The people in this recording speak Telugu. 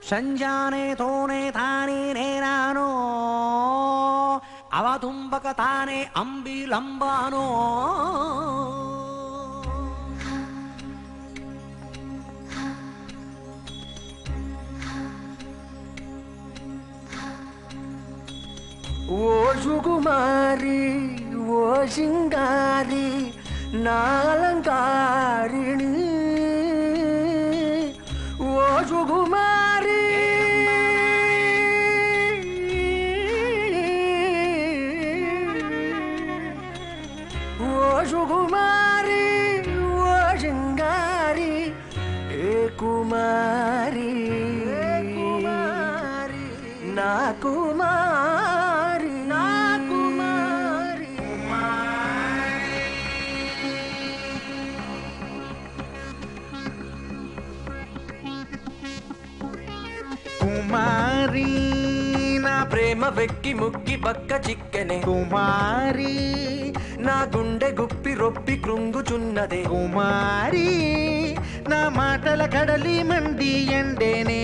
ಸಂಜಾನೆ ತೋನೆ ತಾನೇ ನೇನಾನೋ ಅವತುಂಬಕ ತಾನೇ ಅಂಬಿಲಂಬಾನೋ ఓ సుకుమారి ఓ సింగారి నాలంకారిణి ఓ సుకుమారి ఓ సుకుమారి ఓ సింగారి ఏ కుమారి నా కుమారి నా కుమారి కుమారి నా ప్రేమ వెక్కి ముక్కి బక్క చిక్కెనే కుమారి నా గుండె గుప్పి రొప్పి కృంగుచున్నదే కుమారి నా మాటల కడలి మండి ఎండేనే